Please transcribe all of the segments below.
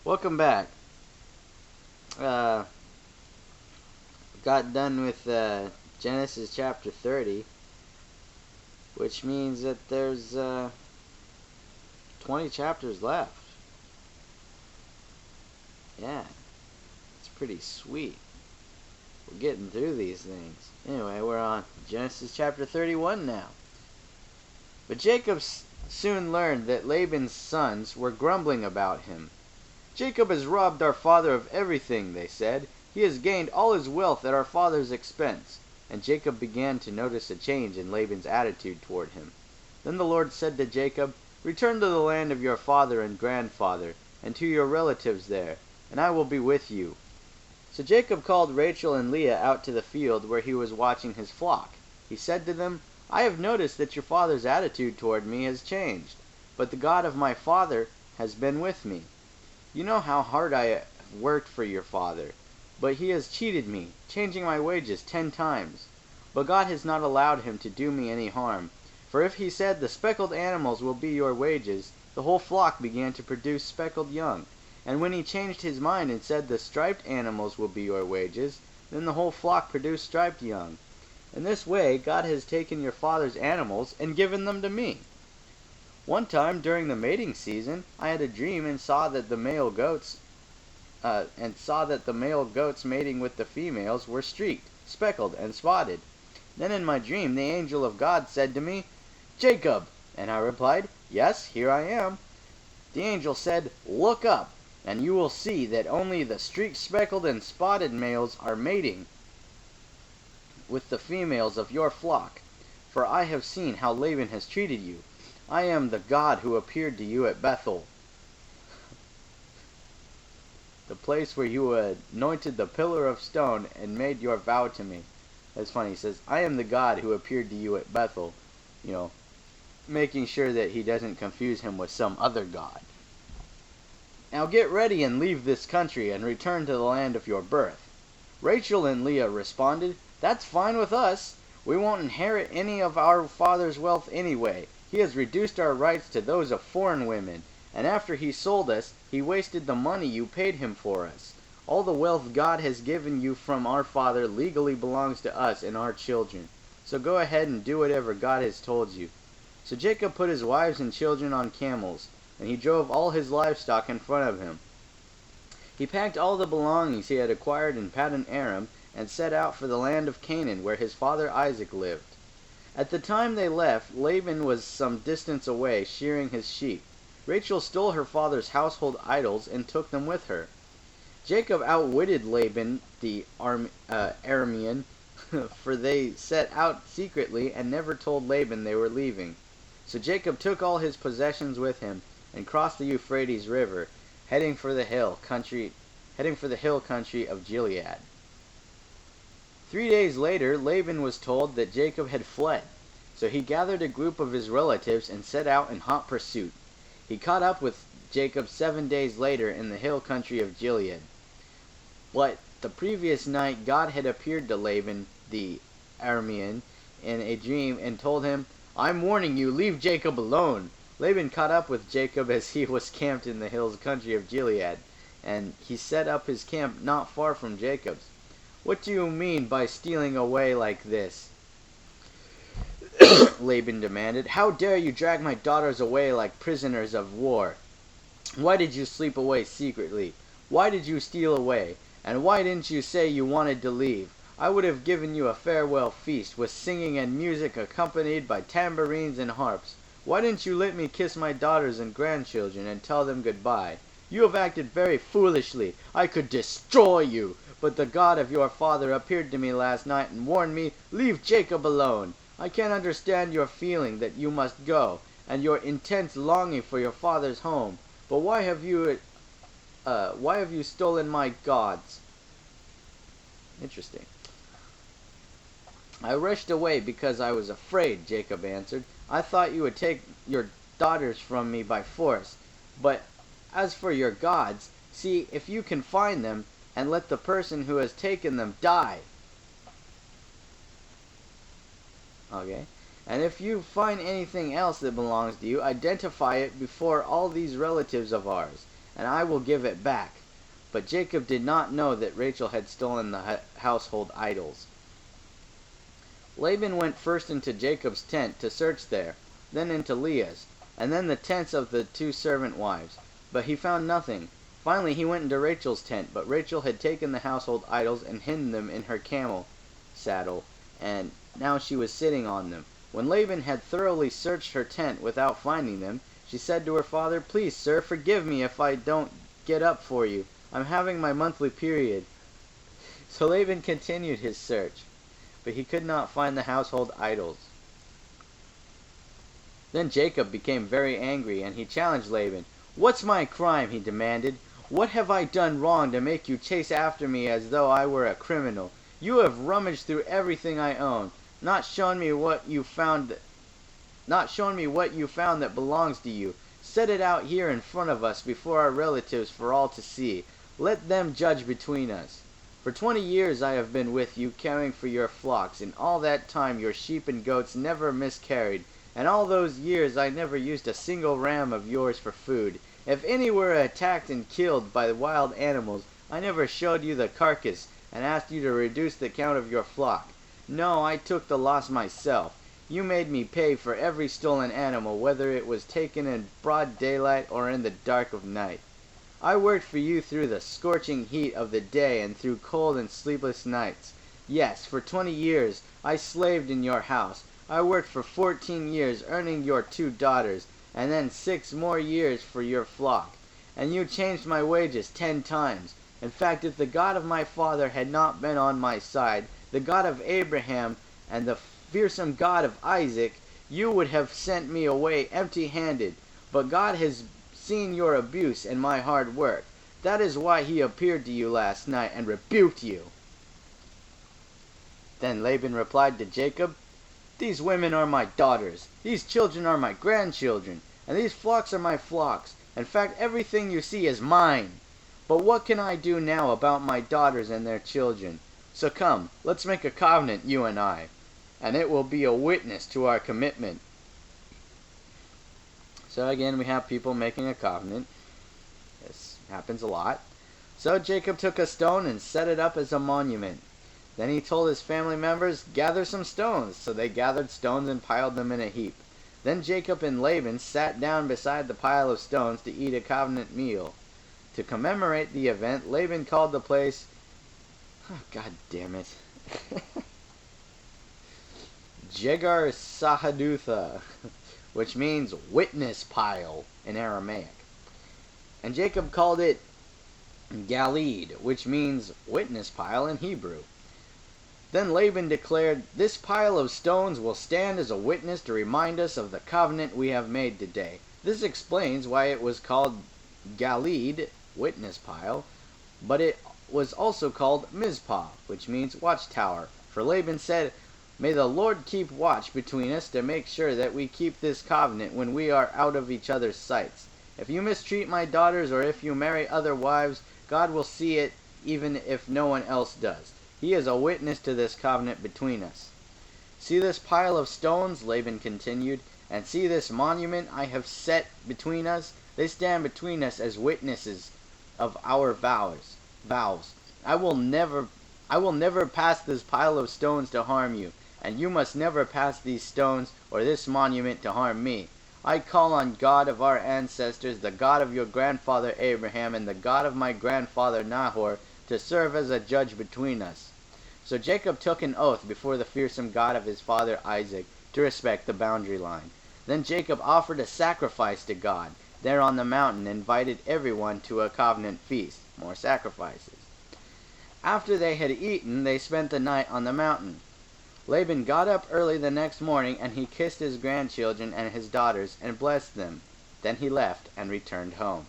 Welcome back. Uh, got done with Genesis chapter 30, which means that there's 20 chapters left. Yeah, it's pretty sweet. We're getting through these things. Anyway, we're on Genesis chapter 31 now. But Jacob soon learned that Laban's sons were grumbling about him. "Jacob has robbed our father of everything," they said. "He has gained all his wealth at our father's expense." And Jacob began to notice a change in Laban's attitude toward him. Then the Lord said to Jacob, "Return to the land of your father and grandfather, and to your relatives there, and I will be with you." So Jacob called Rachel and Leah out to the field where he was watching his flock. He said to them, "I have noticed that your father's attitude toward me has changed, but the God of my father has been with me. You know how hard I have worked for your father, but he has cheated me, changing my wages 10 times. But God has not allowed him to do me any harm, for if he said, 'The speckled animals will be your wages,' the whole flock began to produce speckled young. And when he changed his mind and said, 'The striped animals will be your wages,' then the whole flock produced striped young. In this way God has taken your father's animals and given them to me. One time during the mating season, I had a dream and saw that the male goats mating with the females were streaked, speckled, and spotted. Then in my dream the angel of God said to me, 'Jacob,' and I replied, 'Yes, here I am.' The angel said, 'Look up, and you will see that only the streaked, speckled, and spotted males are mating with the females of your flock, for I have seen how Laban has treated you. I am the God who appeared to you at Bethel, the place where you anointed the pillar of stone and made your vow to me.'" That's funny. He says, "I am the God who appeared to you at Bethel," making sure that he doesn't confuse him with some other God. "Now get ready and leave this country and return to the land of your birth." Rachel and Leah responded, "That's fine with us. We won't inherit any of our father's wealth anyway. He has reduced our rights to those of foreign women, and after he sold us, he wasted the money you paid him for us. All the wealth God has given you from our father legally belongs to us and our children. So go ahead and do whatever God has told you." So Jacob put his wives and children on camels, and he drove all his livestock in front of him. He packed all the belongings he had acquired in Paddan Aram and set out for the land of Canaan, where his father Isaac lived. At the time they left, Laban was some distance away, shearing his sheep. Rachel stole her father's household idols and took them with her. Jacob outwitted Laban the Aramean, for they set out secretly and never told Laban they were leaving. So Jacob took all his possessions with him and crossed the Euphrates River, heading for the hill country of Gilead. 3 days later, Laban was told that Jacob had fled. So he gathered a group of his relatives and set out in hot pursuit. He caught up with Jacob 7 days later in the hill country of Gilead. But the previous night God had appeared to Laban the Aramean in a dream and told him, "I'm warning you, leave Jacob alone." Laban caught up with Jacob as he was camped in the hills country of Gilead, and he set up his camp not far from Jacob's. "What do you mean by stealing away like this?" Laban demanded. "How dare you drag my daughters away like prisoners of war? Why did you sleep away secretly? Why did you steal away? And why didn't you say you wanted to leave? I would have given you a farewell feast, with singing and music accompanied by tambourines and harps. Why didn't you let me kiss my daughters and grandchildren and tell them goodbye? You have acted very foolishly. I could destroy you. But the God of your father appeared to me last night and warned me, 'Leave Jacob alone.' I can't understand your feeling that you must go, and your intense longing for your father's home. But why have you stolen my gods?" Interesting. "I rushed away because I was afraid," Jacob answered. "I thought you would take your daughters from me by force. But as for your gods, see if you can find them, and let the person who has taken them die. Okay? And if you find anything else that belongs to you, identify it before all these relatives of ours, and I will give it back." But Jacob did not know that Rachel had stolen the household idols. Laban went first into Jacob's tent to search there, then into Leah's, and then the tents of the 2 servant wives. But he found nothing. Finally he went into Rachel's tent, but Rachel had taken the household idols and hidden them in her camel saddle, and now she was sitting on them. When Laban had thoroughly searched her tent without finding them, she said to her father, "Please, sir, forgive me if I don't get up for you. I'm having my monthly period." So Laban continued his search, but he could not find the household idols. Then Jacob became very angry, and he challenged Laban. "What's my crime?" he demanded. "What have I done wrong to make you chase after me as though I were a criminal? You have rummaged through everything I own, not shown me what you found that belongs to you. Set it out here in front of us before our relatives for all to see. Let them judge between us. For 20 years I have been with you, caring for your flocks, and all that time your sheep and goats never miscarried, and all those years I never used a single ram of yours for food. If any were attacked and killed by the wild animals, I never showed you the carcass and asked you to reduce the count of your flock. No, I took the loss myself. You made me pay for every stolen animal, whether it was taken in broad daylight or in the dark of night. I worked for you through the scorching heat of the day and through cold and sleepless nights. Yes, for 20 years I slaved in your house. I worked for 14 years, earning your 2 daughters, and then 6 more years for your flock. And you changed my wages 10 times. In fact, if the God of my father had not been on my side, the God of Abraham and the fearsome God of Isaac, you would have sent me away empty-handed. But God has seen your abuse and my hard work. That is why he appeared to you last night and rebuked you." Then Laban replied to Jacob, "These women are my daughters, these children are my grandchildren, and these flocks are my flocks. In fact, everything you see is mine. But what can I do now about my daughters and their children? So come, let's make a covenant, you and I, and it will be a witness to our commitment." So again, we have people making a covenant. This happens a lot. So Jacob took a stone and set it up as a monument. Then he told his family members, "Gather some stones." So they gathered stones and piled them in a heap. Then Jacob and Laban sat down beside the pile of stones to eat a covenant meal. To commemorate the event, Laban called the place, God damn it, Jegar Sahadutha, which means witness pile in Aramaic. And Jacob called it Galid, which means witness pile in Hebrew. Then Laban declared, "This pile of stones will stand as a witness to remind us of the covenant we have made today." This explains why it was called Galid, witness pile, but it was also called Mizpah, which means watchtower. For Laban said, "May the Lord keep watch between us to make sure that we keep this covenant when we are out of each other's sights. If you mistreat my daughters or if you marry other wives, God will see it even if no one else does. He is a witness to this covenant between us." "See this pile of stones," Laban continued, "and see this monument I have set between us. They stand between us as witnesses of our vows. I will never pass this pile of stones to harm you, and you must never pass these stones or this monument to harm me. I call on God of our ancestors, the God of your grandfather Abraham, and the God of my grandfather Nahor, to serve as a judge between us." So Jacob took an oath before the fearsome God of his father Isaac to respect the boundary line. Then Jacob offered a sacrifice to God there on the mountain, and invited everyone to a covenant feast, more sacrifices. After they had eaten, they spent the night on the mountain. Laban got up early the next morning, and he kissed his grandchildren and his daughters and blessed them. Then he left and returned home.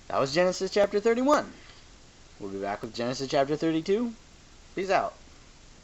That was Genesis chapter 31. We'll be back with Genesis chapter 32. Peace out.